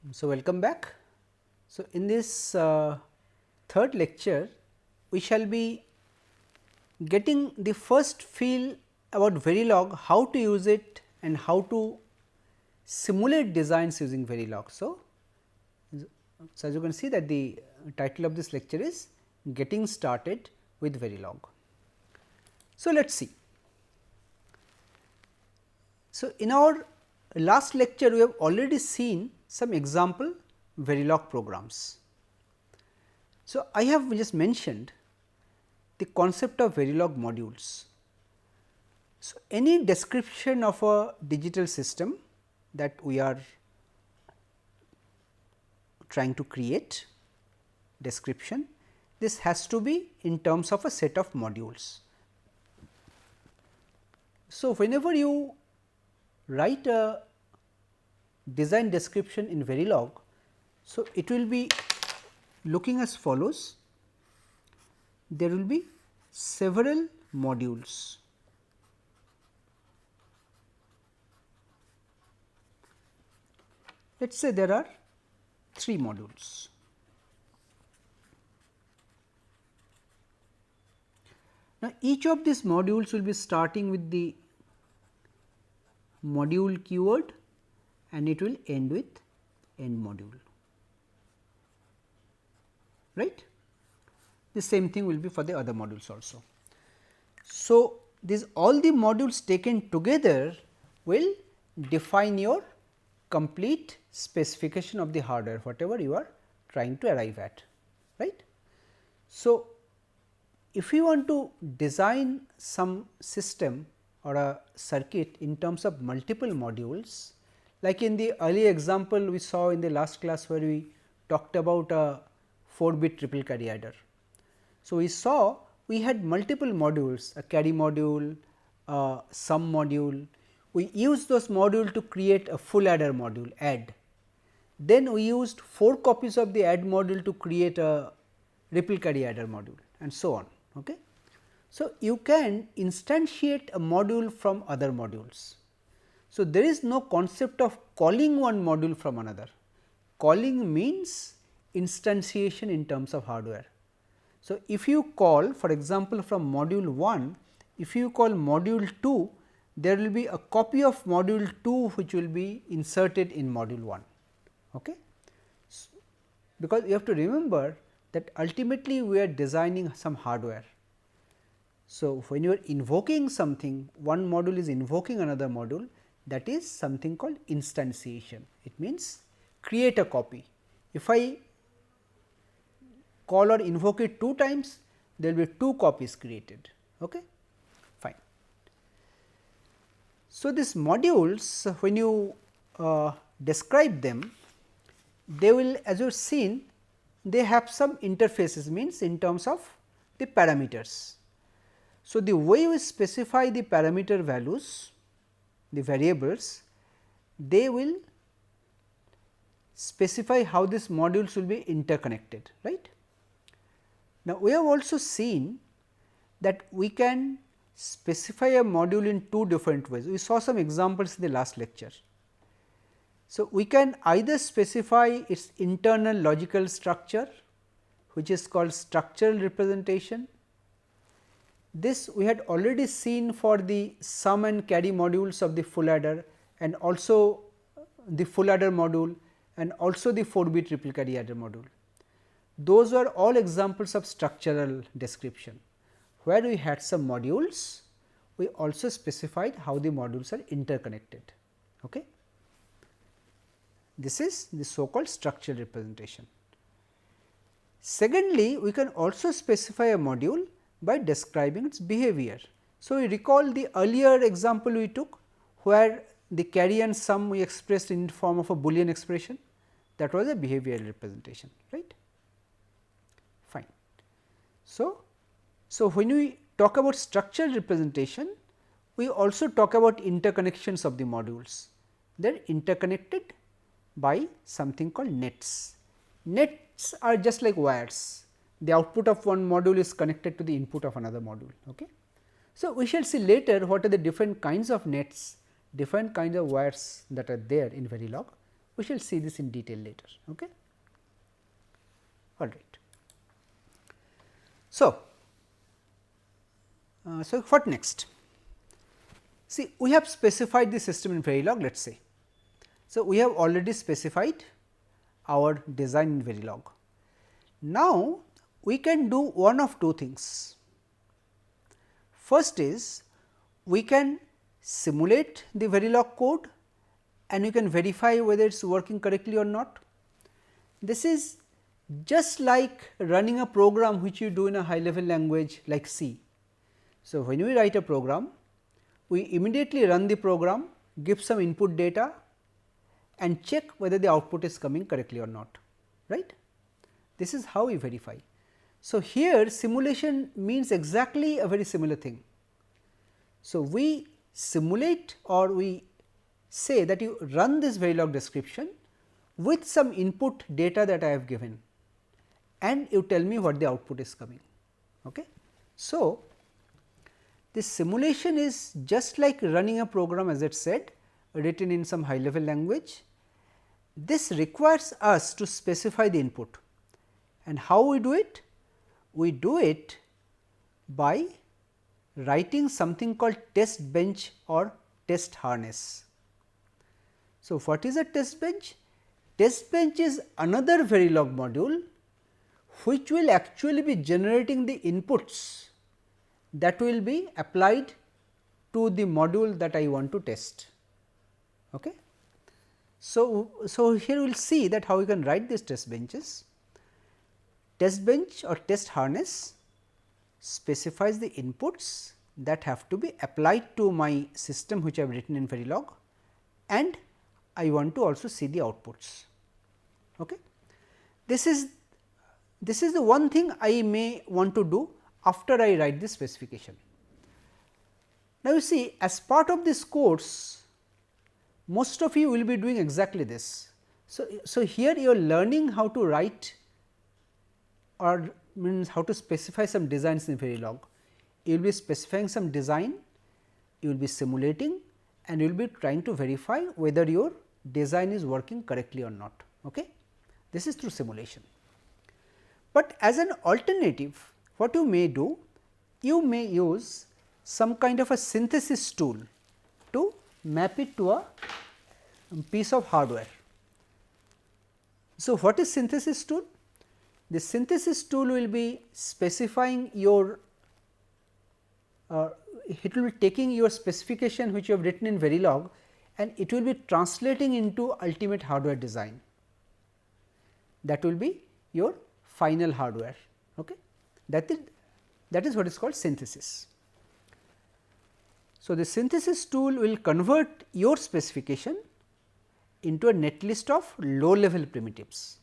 So, welcome back. So, in this third lecture, we shall be getting the first feel about Verilog, how to use it and how to simulate designs using Verilog. So, as you can see that the title of this lecture is Getting Started with Verilog. So, let us see. So, in our last lecture, we have already seen some example Verilog programs. So, I have just mentioned the concept of Verilog modules. So, any description of a digital system that we are trying to create description, this has to be in terms of a set of modules. So, whenever you write a design description in Verilog, so it will be looking as follows. There will be several modules. Let us say there are 3 modules. Now, each of these modules will be starting with the module keyword and it will end with end module, right. The same thing will be for the other modules also. So, these all the modules taken together will define your complete specification of the hardware, whatever you are trying to arrive at, right. So, if you want to design some system or a circuit in terms of multiple modules, like in the earlier example we saw in the last class where we talked about a 4-bit triple carry adder. So, we saw we had multiple modules, a carry module, a sum module. We used those modules to create a full adder module add. Then we used 4 copies of the add module to create a ripple carry adder module and so on. Okay. So, you can instantiate a module from other modules. So, there is no concept of calling one module from another. Calling means instantiation in terms of hardware. So, if you call for example, from module 1, if you call module 2, there will be a copy of module 2 which will be inserted in module 1. Okay. Because you have to remember that ultimately we are designing some hardware. So, when you are invoking something, one module is invoking another module, that is something called instantiation. It means create a copy. If I call or invoke it 2 times, there will be 2 copies created. Okay? Fine. So, these modules when you describe them, they will, as you have seen, they have some interfaces, means in terms of the parameters. So, the way we specify the parameter values, the variables, they will specify how these modules will be interconnected, right. Now, we have also seen that we can specify a module in 2 different ways. We saw some examples in the last lecture. So, we can either specify its internal logical structure, which is called structural representation. This we had already seen for the sum and carry modules of the full adder and also the full adder module and also the 4-bit triple carry adder module. Those were all examples of structural description, where we had some modules, we also specified how the modules are interconnected. Okay. This is the so called structural representation. Secondly, we can also specify a module by describing its behavior. So, we recall the earlier example we took, where the carry and sum we expressed in form of a Boolean expression, that was a behavioral representation, right. Fine. So, when we talk about structural representation, we also talk about interconnections of the modules. They are interconnected by something called nets. Nets are just like wires. The output of one module is connected to the input of another module. Okay. So, we shall see later what are the different kinds of nets, different kinds of wires that are there in Verilog. We shall see this in detail later. Okay. All right. So, what next? See, we have specified the system in Verilog, let us say. So, we have already specified our design in Verilog. Now, we can do one of two things. First is, we can simulate the Verilog code and you can verify whether it is working correctly or not. This is just like running a program which you do in a high level language like C. So, when we write a program, we immediately run the program, give some input data and check whether the output is coming correctly or not, right. This is how we verify. So, here simulation means exactly a very similar thing. So, we simulate or we say that you run this Verilog description with some input data that I have given and you tell me what the output is coming. Okay. So, this simulation is just like running a program, as it said, written in some high level language. This requires us to specify the input, and how we do it? We do it by writing something called test bench or test harness. So, what is a test bench? Test bench is another Verilog module which will actually be generating the inputs that will be applied to the module that I want to test. Okay. So, here we will see that how we can write these test benches. Test bench or test harness specifies the inputs that have to be applied to my system which I have written in Verilog, and I want to also see the outputs. Okay. This is the one thing I may want to do after I write this specification. Now, you see, as part of this course, most of you will be doing exactly this. So, here you are learning how to write or means how to specify some designs in Verilog. You will be specifying some design, you will be simulating and you will be trying to verify whether your design is working correctly or not. Okay. This is through simulation. But as an alternative, what you may do? You may use some kind of a synthesis tool to map it to a piece of hardware. So, what is synthesis tool? The synthesis tool will be specifying your it will be taking your specification which you have written in Verilog and it will be translating into ultimate hardware design. That will be your final hardware. Okay. That is what is called synthesis. So, the synthesis tool will convert your specification into a netlist of low level primitives.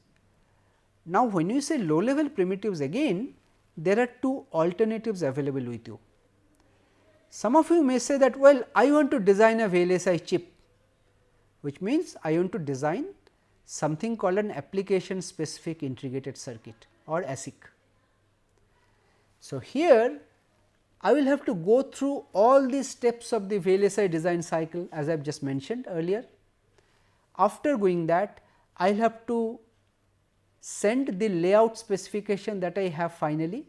Now, when you say low level primitives, again there are two alternatives available with you. Some of you may say that, well, I want to design a VLSI chip, which means I want to design something called an application specific integrated circuit or ASIC. So, here I will have to go through all these steps of the VLSI design cycle as I have just mentioned earlier. After doing that, I will have to send the layout specification that I have finally.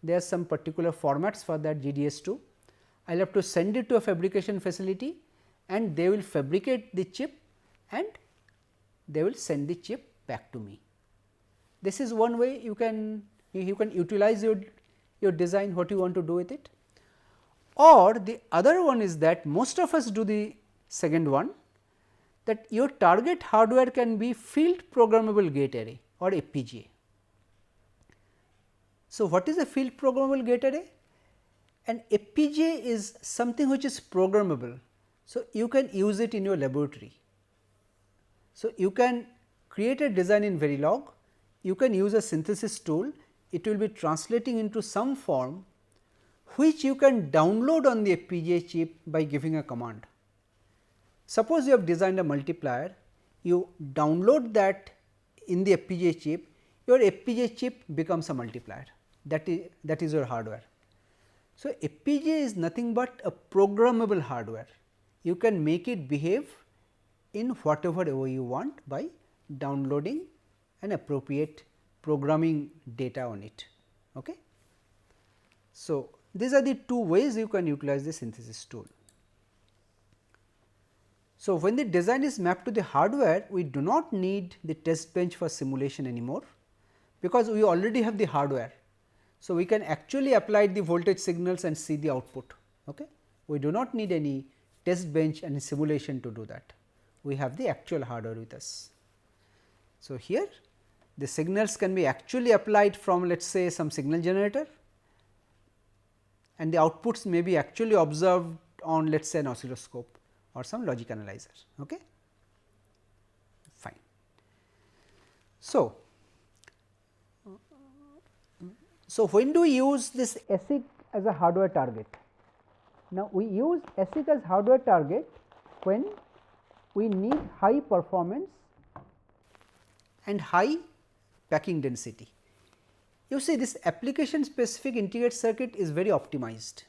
There are some particular formats for that GDS2. I will have to send it to a fabrication facility and they will fabricate the chip and they will send the chip back to me. This is one way you can utilize your design, what you want to do with it. Or the other one is that most of us do the second one, that your target hardware can be field programmable gate array or FPGA. So, what is a field programmable gate array? An FPGA is something which is programmable. So, you can use it in your laboratory. So, you can create a design in Verilog, you can use a synthesis tool, it will be translating into some form which you can download on the FPGA chip by giving a command. Suppose you have designed a multiplier, you download that in the FPGA chip, your FPGA chip becomes a multiplier, that is your hardware. So, FPGA is nothing but a programmable hardware, you can make it behave in whatever way you want by downloading an appropriate programming data on it. Okay. So, these are the two ways you can utilize the synthesis tool. So, when the design is mapped to the hardware, we do not need the test bench for simulation anymore, because we already have the hardware. So, we can actually apply the voltage signals and see the output. Okay. We do not need any test bench and simulation to do that. We have the actual hardware with us. So, here the signals can be actually applied from, let us say, some signal generator, and the outputs may be actually observed on, let us say, an oscilloscope or some logic analyzer. Okay. Fine. So, when do we use this ASIC as a hardware target? Now, we use ASIC as hardware target when we need high performance and high packing density. You see, this application specific integrated circuit is very optimized.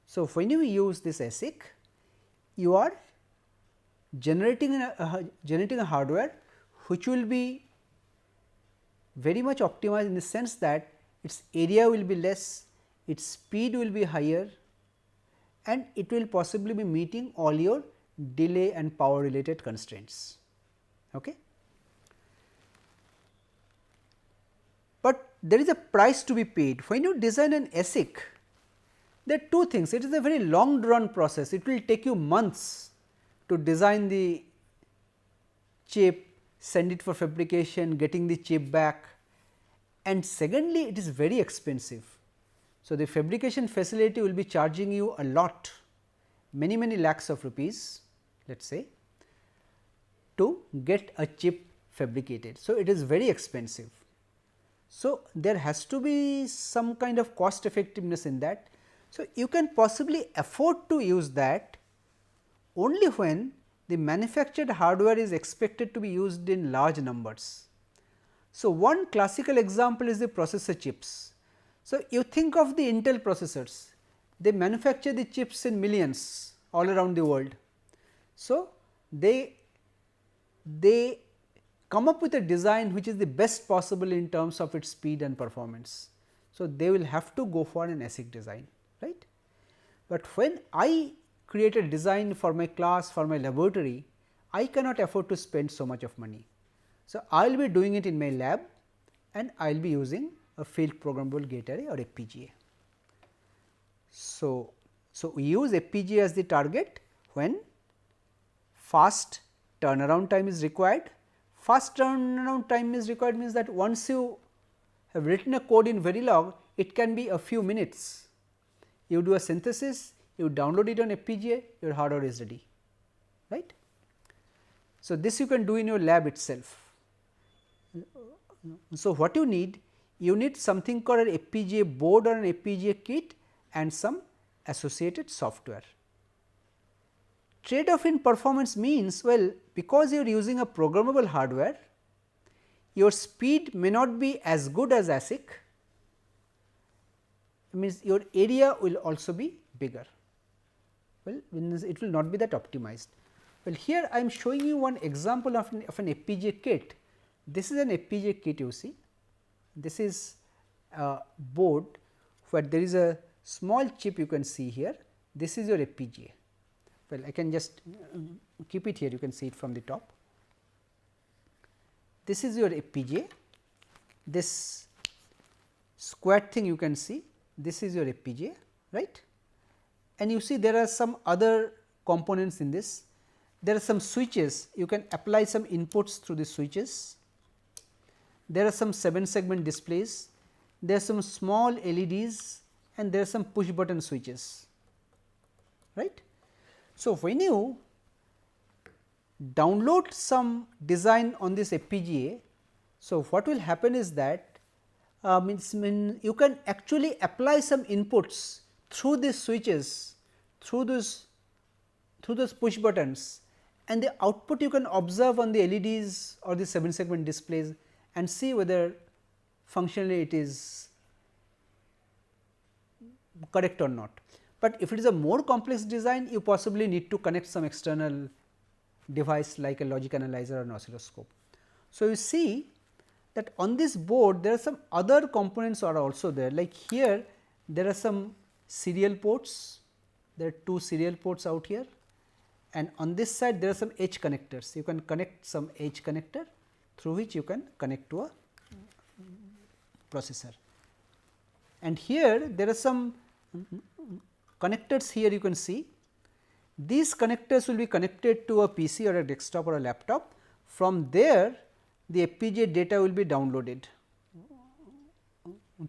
So, when you use this ASIC, you are generating a hardware which will be very much optimized in the sense that its area will be less, its speed will be higher, and it will possibly be meeting all your delay and power related constraints. Okay. But there is a price to be paid. When you design an ASIC, there are two things. It is a very long run process. It will take you months to design the chip, send it for fabrication, getting the chip back, and secondly, it is very expensive. So, the fabrication facility will be charging you a lot, many lakhs of rupees, let us say, to get a chip fabricated. So, it is very expensive. So, there has to be some kind of cost effectiveness in that. So, you can possibly afford to use that only when the manufactured hardware is expected to be used in large numbers. So, one classical example is the processor chips. So, you think of the Intel processors, they manufacture the chips in millions all around the world. So, they come up with a design which is the best possible in terms of its speed and performance. So, they will have to go for an ASIC design, right. But when I create a design for my class, for my laboratory, I cannot afford to spend so much of money. So, I will be doing it in my lab and I will be using a field programmable gate array or FPGA. So, we use FPGA as the target when fast turnaround time is required. Fast turnaround time is required means that once you have written a code in Verilog, it can be a few minutes. You do a synthesis, you download it on FPGA, your hardware is ready, right. So, this you can do in your lab itself. So, what you need? You need something called an FPGA board or an FPGA kit and some associated software. Trade off in performance means, well, because you are using a programmable hardware, your speed may not be as good as ASIC, means your area will also be bigger. Well, it will not be that optimized. Well, here I am showing you one example of an FPGA kit. This is an FPGA kit, you see. This is a board where there is a small chip you can see here. This is your FPGA. Well, I can just keep it here, you can see it from the top. This is your FPGA, this square thing you can see, this is your FPGA, right. And you see there are some other components in this. There are some switches, you can apply some inputs through the switches. There are some 7 segment displays, there are some small LEDs and there are some push button switches, right. So, when you download some design on this FPGA, so what will happen is that you can actually apply some inputs through these switches, through those push buttons, and the output you can observe on the LEDs or the 7 segment displays and see whether functionally it is correct or not. But if it is a more complex design, you possibly need to connect some external device like a logic analyzer or an oscilloscope. So, you see that on this board there are some other components are also there, like here there are some serial ports, there are 2 serial ports out here, and on this side there are some edge connectors. You can connect some edge connector through which you can connect to a processor. And here there are some connectors here you can see. These connectors will be connected to a PC or a desktop or a laptop. From there the FPGA data will be downloaded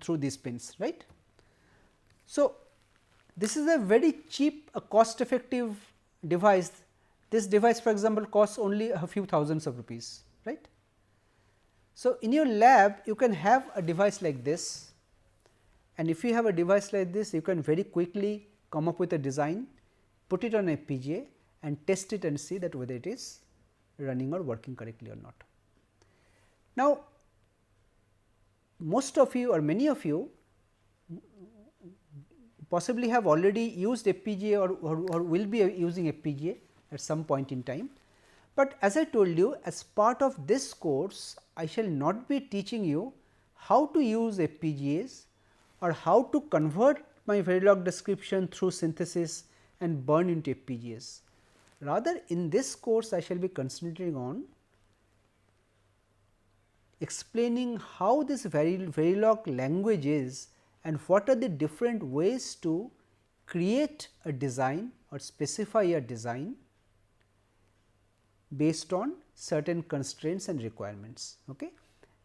through these pins, right. So, this is a very cheap, a cost effective device. This device for example, costs only a few thousands of rupees, right. So, in your lab you can have a device like this, and if you have a device like this you can very quickly come up with a design, put it on FPGA and test it and see that whether it is running or working correctly or not. Now, most of you or many of you possibly have already used FPGA or will be using FPGA at some point in time. But as I told you, as part of this course I shall not be teaching you how to use FPGAs or how to convert my Verilog description through synthesis and burn into FPGAs. Rather, in this course I shall be concentrating on explaining how this Verilog language is and what are the different ways to create a design or specify a design based on certain constraints and requirements. Okay?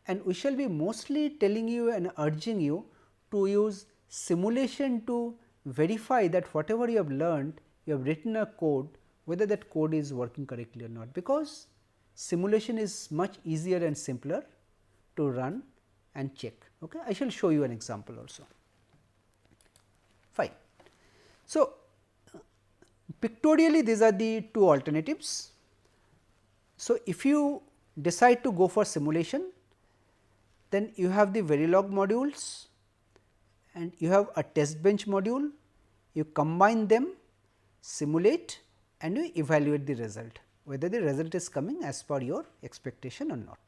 And we shall be mostly telling you and urging you to use simulation to verify that whatever you have learned, you have written a code, whether that code is working correctly or not, because simulation is much easier and simpler to run and check. Okay? I shall show you an example also. Fine. So, pictorially these are the 2 alternatives. So, if you decide to go for simulation, then you have the Verilog modules and you have a test bench module, you combine them, simulate and you evaluate the result, whether the result is coming as per your expectation or not.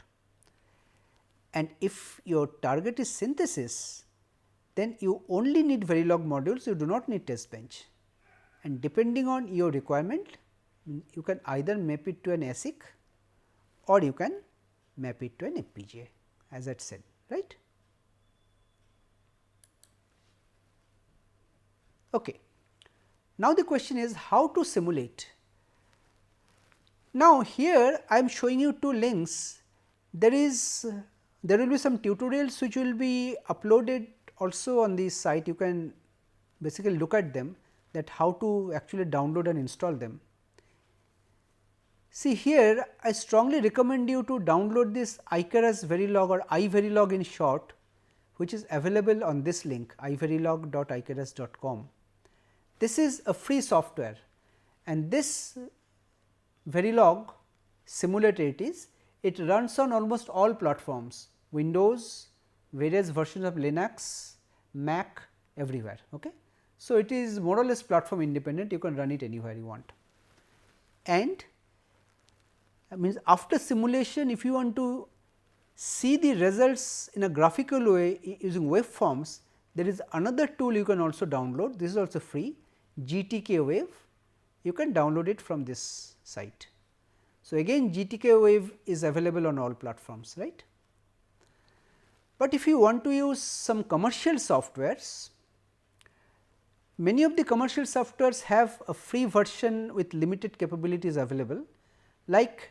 And if your target is synthesis, then you only need Verilog modules, you do not need test bench, and depending on your requirement you can either map it to an ASIC or you can map it to an FPGA, as I said, right. Okay. Now, the question is how to simulate. Now, here I am showing you 2 links. There will be some tutorials which will be uploaded also on this site. You can basically look at them, that how to actually download and install them. See here, I strongly recommend you to download this Icarus Verilog or iVerilog in short, which is available on this link iverilog.icarus.com. This is a free software and this Verilog simulator it runs on almost all platforms, Windows, various versions of Linux, Mac, everywhere. Okay? So, it is more or less platform independent, you can run it anywhere you want. And means after simulation, if you want to see the results in a graphical way using waveforms, there is another tool you can also download. This is also free, GTK Wave. You can download it from this site. So, again GTK Wave is available on all platforms, right. But if you want to use some commercial softwares, many of the commercial softwares have a free version with limited capabilities available, like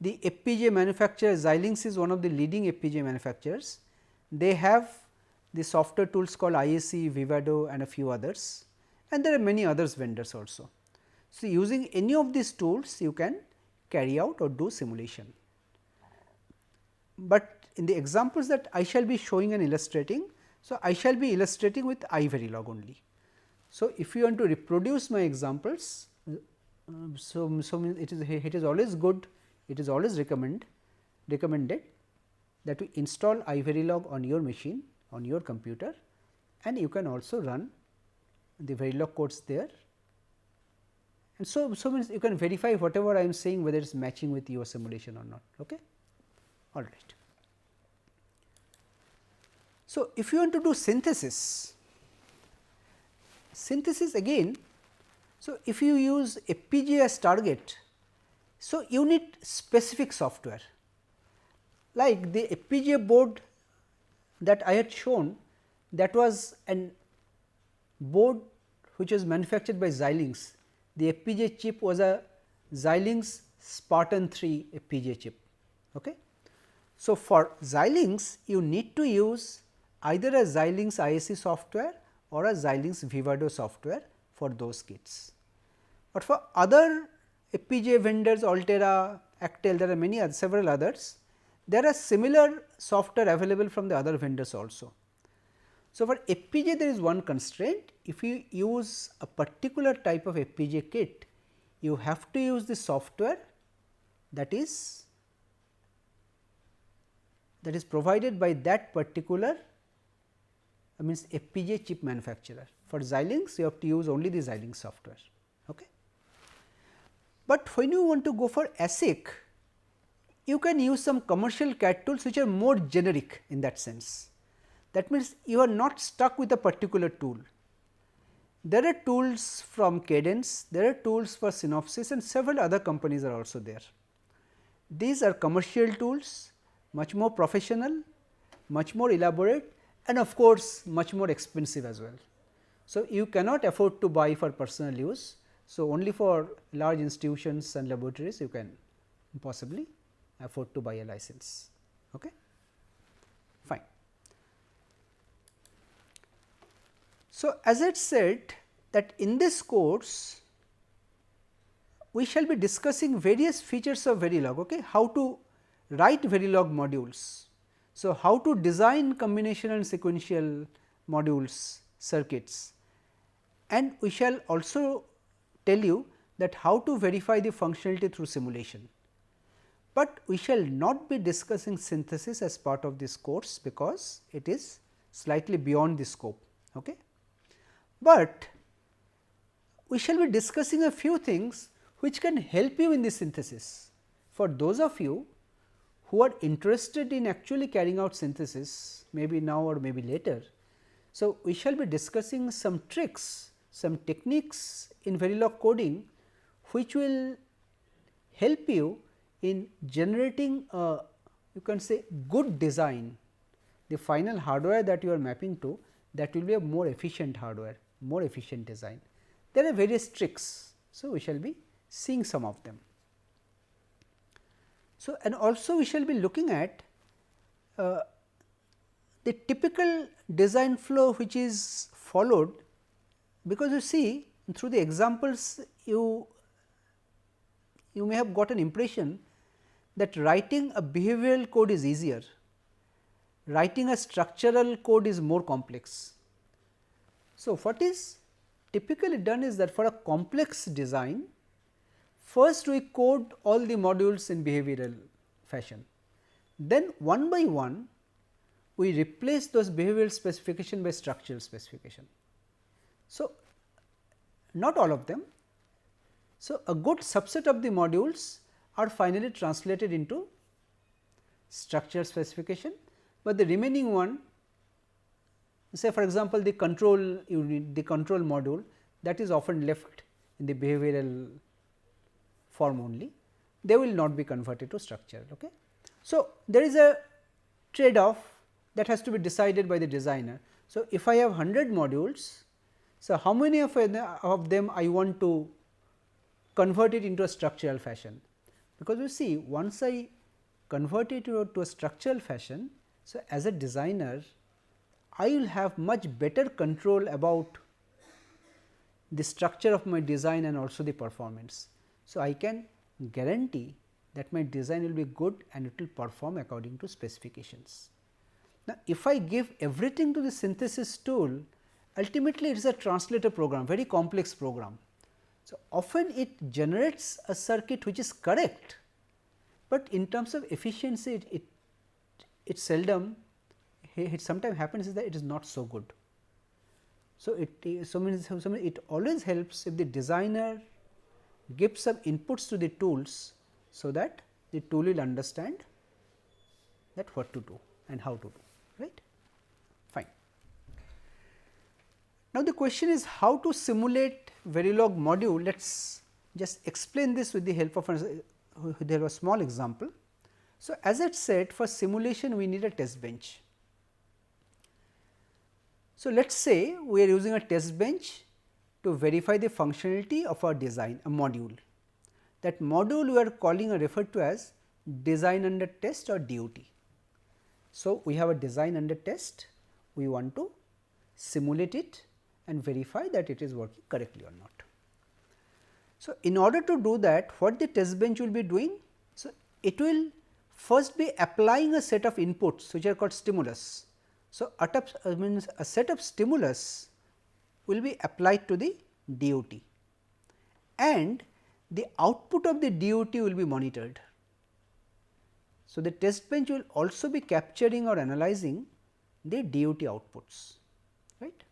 the FPGA manufacturer Xilinx is one of the leading FPGA manufacturers. They have the software tools called IAC, Vivado and a few others, and there are many others vendors also. So, using any of these tools you can carry out or do simulation. But in the examples that I shall be showing and illustrating, so I shall be illustrating with iVerilog only. So, if you want to reproduce my examples, so it is always good, it is always recommended that you install iVerilog on your machine, on your computer, and you can also run the Verilog codes there and so means you can verify whatever I am saying whether it is matching with your simulation or not. Okay? All right. So, if you want to do synthesis again, so if you use FPGA as target, so you need specific software like the FPGA board that I had shown, that was an board which was manufactured by Xilinx. The FPGA chip was a Xilinx Spartan 3 FPGA chip. Okay. So, for Xilinx you need to use either a Xilinx ISE software or a Xilinx Vivado software for those kits. But for other FPGA vendors, Altera, Actel, there are many other, several others, there are similar software available from the other vendors also. So, for FPGA there is one constraint, if you use a particular type of FPGA kit, you have to use the software that is provided by that particular means FPGA chip manufacturer. For Xilinx you have to use only the Xilinx software. Okay. But when you want to go for ASIC, you can use some commercial CAD tools which are more generic in that sense. That means, you are not stuck with a particular tool. There are tools from Cadence, there are tools for Synopsys, and several other companies are also there. These are commercial tools, much more professional, much more elaborate, and of course, much more expensive as well. So, you cannot afford to buy for personal use. So, only for large institutions and laboratories you can possibly afford to buy a license. Okay? Fine. So, as I said that in this course we shall be discussing various features of Verilog, okay? How to write Verilog modules. So, how to design combination and sequential modules circuits, and we shall also tell you that how to verify the functionality through simulation. But we shall not be discussing synthesis as part of this course, because it is slightly beyond the scope. Okay? But we shall be discussing a few things which can help you in the synthesis. For those of you who are interested in actually carrying out synthesis, maybe now or maybe later. So, we shall be discussing some tricks, some techniques in Verilog coding which will help you in generating a, you can say, good design. The final hardware that you are mapping to, that will be a more efficient hardware, more efficient design. There are various tricks. So, we shall be seeing some of them. So, and also we shall be looking at the typical design flow which is followed, because you see through the examples you may have got an impression that writing a behavioral code is easier, writing a structural code is more complex. So, what is typically done is that for a complex design, first we code all the modules in behavioral fashion, then one by one we replace those behavioral specification by structural specification. So, not all of them. So, a good subset of the modules are finally translated into structural specification, but the remaining one, say for example, the control unit, the control module, that is often left in the behavioral form only, they will not be converted to structural. Okay? So, there is a trade off that has to be decided by the designer. So, if I have 100 modules, so how many of them I want to convert it into a structural fashion? Because you see, once I convert it to a structural fashion, so as a designer I will have much better control about the structure of my design and also the performance. So, I can guarantee that my design will be good and it will perform according to specifications. Now, if I give everything to the synthesis tool, ultimately it is a translator program, very complex program. So, often it generates a circuit which is correct, but in terms of efficiency it seldom, it sometimes happens is that it is not so good. So, it always helps if the designer give some inputs to the tools, so that the tool will understand that what to do and how to do, right. Fine. Now, the question is how to simulate Verilog module. Let us just explain this with the help of a small example. So, as I said, for simulation we need a test bench. So, let us say we are using a test bench to verify the functionality of our design, a module. That module we are calling or referred to as design under test or DUT. So, we have a design under test, we want to simulate it and verify that it is working correctly or not. So, in order to do that, what the test bench will be doing? So, it will first be applying a set of inputs which are called stimulus. So, a set of stimulus will be applied to the DUT, and the output of the DUT will be monitored. So, the test bench will also be capturing or analyzing the DUT outputs, right.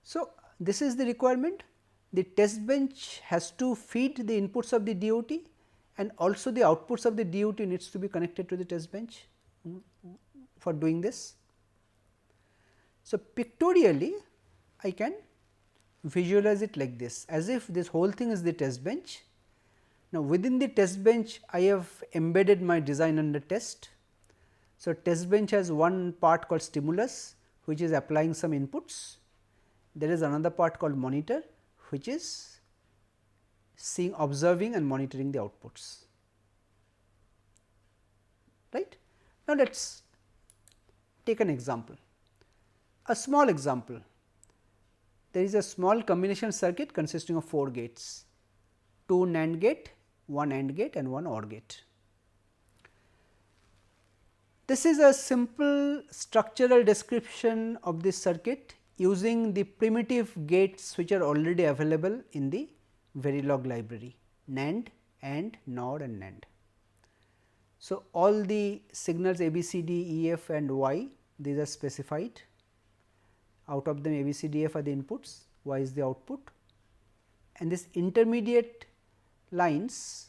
So, this is the requirement. The test bench has to feed the inputs of the DUT, and also the outputs of the DUT needs to be connected to the test bench for doing this. So, pictorially I can visualize it like this, as if this whole thing is the test bench. Now, within the test bench I have embedded my design under test. So, test bench has one part called stimulus, which is applying some inputs. There is another part called monitor, which is observing and monitoring the outputs, right. Now, let us take an example, a small example. There is a small combination circuit consisting of 4 gates, 2 NAND gate, 1 AND gate and 1 OR gate. This is a simple structural description of this circuit using the primitive gates which are already available in the Verilog library, NAND, AND, NOR and NAND. So, all the signals A, B, C, D, E, F and Y, these are specified. Out of them A, B, C, D, F are the inputs, Y is the output, and this intermediate lines,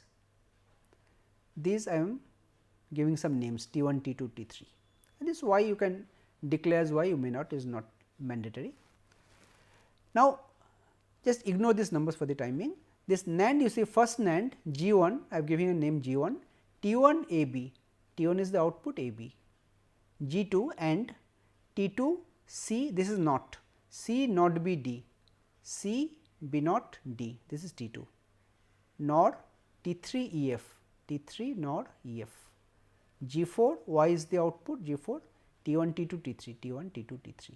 these I am giving some names T1, T2, T3, and this Y you can declare as Y, you may not, is not mandatory. Now, just ignore these numbers for the time being. This NAND, you see first NAND G1, I have given a name G1, T1 AB, T1 is the output AB, G2 and T2 C, this is not, C not B D, C B not D, this is T2, NOR T3 EF, T3 NOR EF, G4 Y is the output, G4 T1 T2 T3, T1 T2 T3.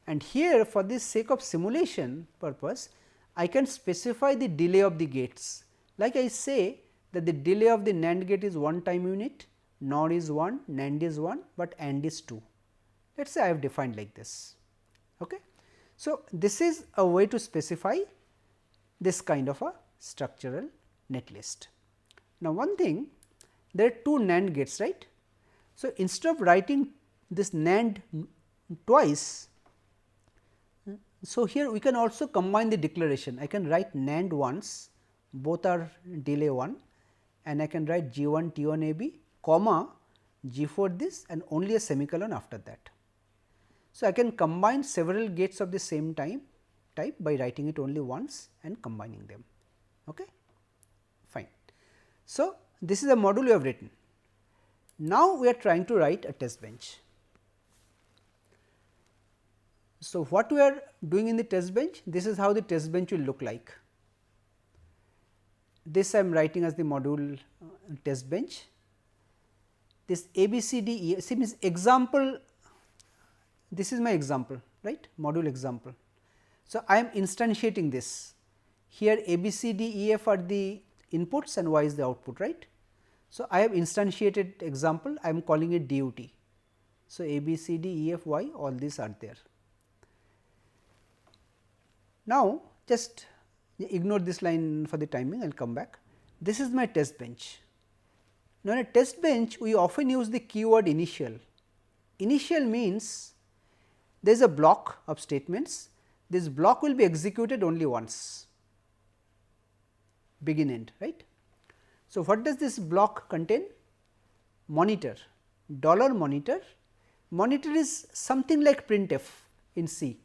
And here for the sake of simulation purpose, I can specify the delay of the gates. Like I say that the delay of the NAND gate is 1 time unit, NOR is 1, NAND is 1, but AND is 2. Let us say I have defined like this. Okay. So, this is a way to specify this kind of a structural netlist. Now, one thing, there are 2 NAND gates, right. So, instead of writing this NAND twice, so here we can also combine the declaration. I can write NAND once, both are delay 1, and I can write G1 T1 AB, comma G4 this and only a semicolon after that. So, I can combine several gates of the same type by writing it only once and combining them. Okay? Fine. So, this is a module we have written. Now, we are trying to write a test bench. So, what we are doing in the test bench, this is how the test bench will look like. This I am writing as the module test bench. This A, B, C, D, E, see means example, this is my example, right, module example. So, I am instantiating this, here A, B, C, D, E, F are the inputs and Y is the output, right. So, I have instantiated example, I am calling it DUT. So, A, B, C, D, E, F, Y, all these are there. Now, just ignore this line for the timing, I will come back. This is my test bench. Now, in a test bench, we often use the keyword initial. Initial means there is a block of statements, this block will be executed only once. begin end, right. So, what does this block contain? Monitor, $monitor. Monitor is something like printf in C.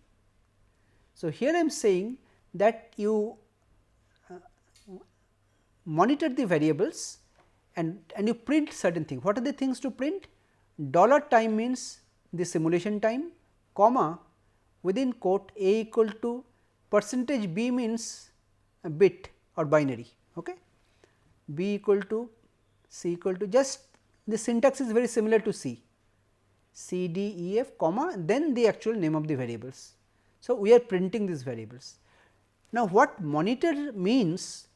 So, here I am saying that you monitor the variables and you print certain things. What are the things to print? $time means the simulation time, comma within quote a equal to percentage b means a bit or binary, okay. B equal to C equal to, just the syntax is very similar to C, C, D, E, F, comma, then the actual name of the variables. So, we are printing these variables. Now, what monitor means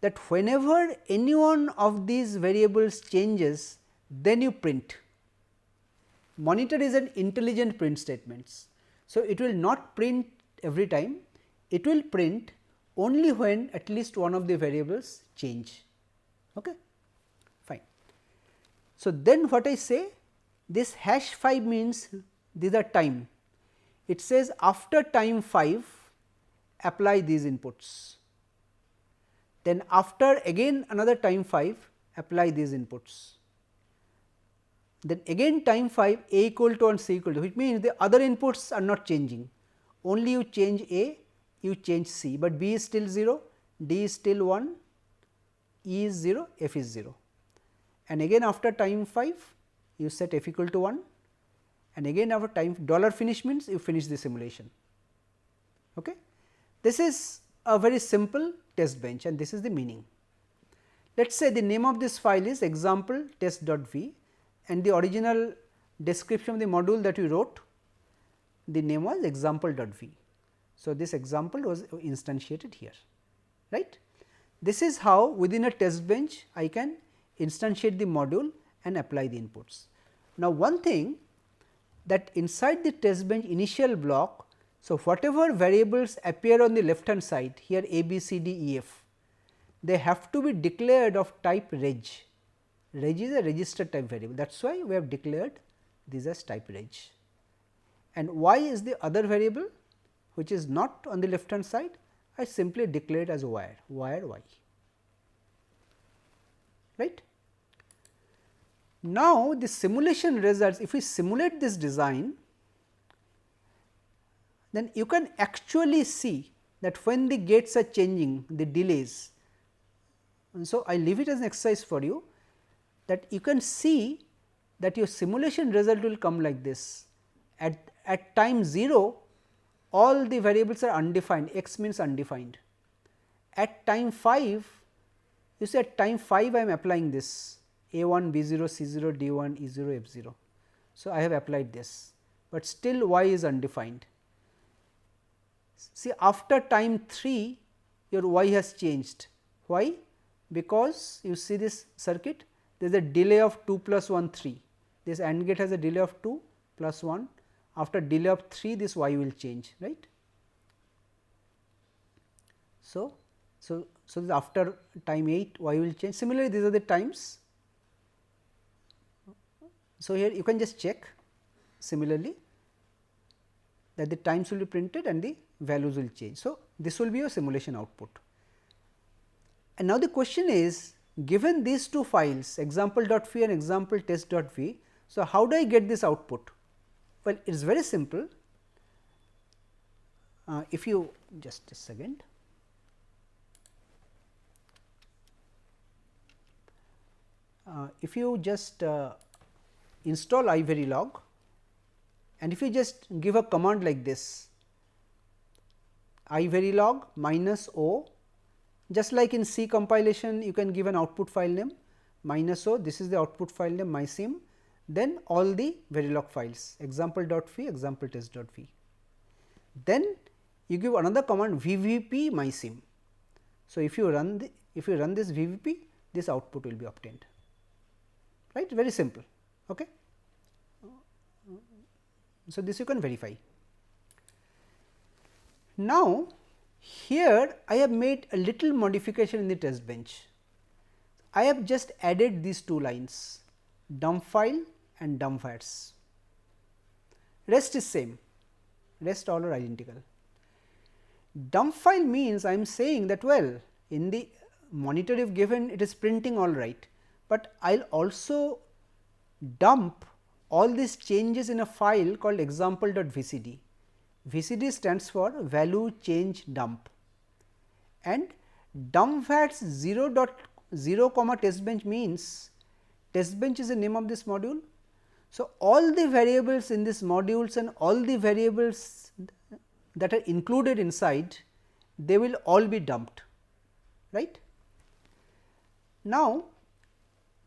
that whenever any one of these variables changes, then you print. Monitor is an intelligent print statements. So, it will not print every time, it will print only when at least one of the variables change. Okay. Fine. So, then what I say, this hash 5 means these are time. It says after time 5 apply these inputs, then after again another time 5 apply these inputs, then again time 5 a equal to and c equal to, which means the other inputs are not changing, only you change a, you change c, but b is still 0, d is still 1, e is 0, f is 0, and again after time 5 you set f equal to 1, and again after time $finish means you finish the simulation. Okay. This is a very simple test bench and this is the meaning. Let us say the name of this file is example test.v and the original description of the module that we wrote, the name was example.v. So, this example was instantiated here, right. This is how within a test bench I can instantiate the module and apply the inputs. Now, one thing that inside the test bench initial block, so whatever variables appear on the left hand side here a, b, c, d, e, f, they have to be declared of type reg. Reg is a register type variable, that is why we have declared these as type reg. And y is the other variable which is not on the left hand side, I simply declare it as wire y, right. Now, the simulation results, if we simulate this design, then you can actually see that when the gates are changing, the delays. And so, I leave it as an exercise for you, that you can see that your simulation result will come like this. At time 0, all the variables are undefined, x means undefined. At time 5, you see at time 5 I am applying this a1, b0, c0, d1, e0, f0. So, I have applied this, but still y is undefined. See, after time 3 your y has changed. Why? Because you see this circuit, there is a delay of 2 plus 1 3, this AND gate has a delay of 2 plus 1, after delay of 3 this y will change, right. So, after time 8 y will change. Similarly, these are the times. So, here you can just check similarly that the times will be printed and the values will change. So, this will be your simulation output. And now, the question is, given these two files example.v and example test.v, so how do I get this output? Well, it is very simple. If you just a second, if you just install iVerilog and if you just give a command like this iVerilog -o, just like in C compilation you can give an output file name -o, this is the output file name mysim, then all the Verilog files example.v, example test.v. Then you give another command vvp mysim. So, if you run this vvp, this output will be obtained, right, very simple. Okay. So, this you can verify. Now, here I have made a little modification in the test bench. I have just added these two lines dump file and dump wires. Rest is same, rest all are identical. Dump file means I am saying that well in the monitor if given, it is printing all right, but I will also dump all these changes in a file called example.vcd. VCD stands for value change dump, and dump_vat 0.0 comma testbench means testbench is the name of this module. So, all the variables in this modules and all the variables that are included inside, they will all be dumped, right. Now,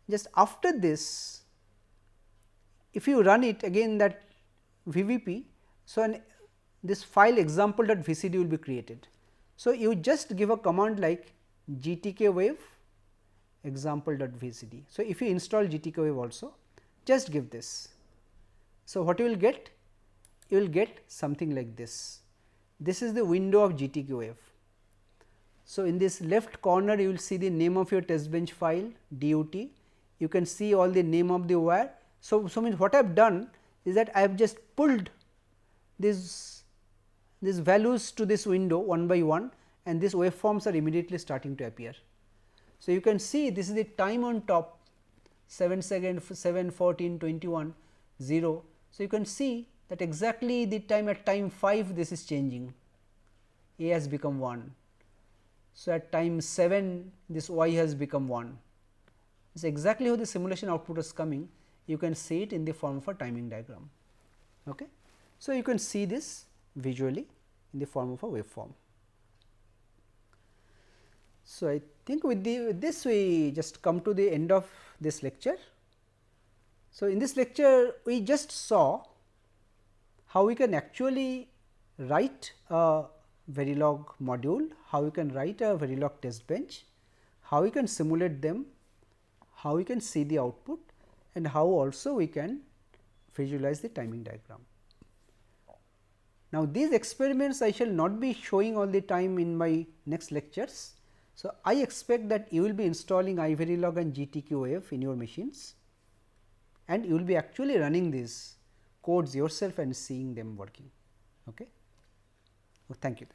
just after this, if you run it again, that VVP, so this file example.vcd will be created. So, you just give a command like gtk wave example.vcd. So, if you install gtk wave also, just give this. So, what you will get? You will get something like this. This is the window of gtk wave. So, in this left corner you will see the name of your test bench file dot. You can see all the name of the wire. So, means what I have done is that I have just pulled these values to this window one by one, and these waveforms are immediately starting to appear. So, you can see this is the time on top 7 seconds, 7, 14, 21, 0. So, you can see that exactly the time at time 5 this is changing, A has become 1. So, at time 7 this Y has become 1. This is exactly how the simulation output is coming. You can see it in the form of a timing diagram. Okay. So, you can see this visually in the form of a waveform. So, I think with this we just come to the end of this lecture. So, in this lecture we just saw how we can actually write a Verilog module, how we can write a Verilog test bench, how we can simulate them, how we can see the output, and how also we can visualize the timing diagram. Now, these experiments I shall not be showing all the time in my next lectures. So, I expect that you will be installing iVerilog and GTK wave in your machines, and you will be actually running these codes yourself and seeing them working. Okay. Well, thank you.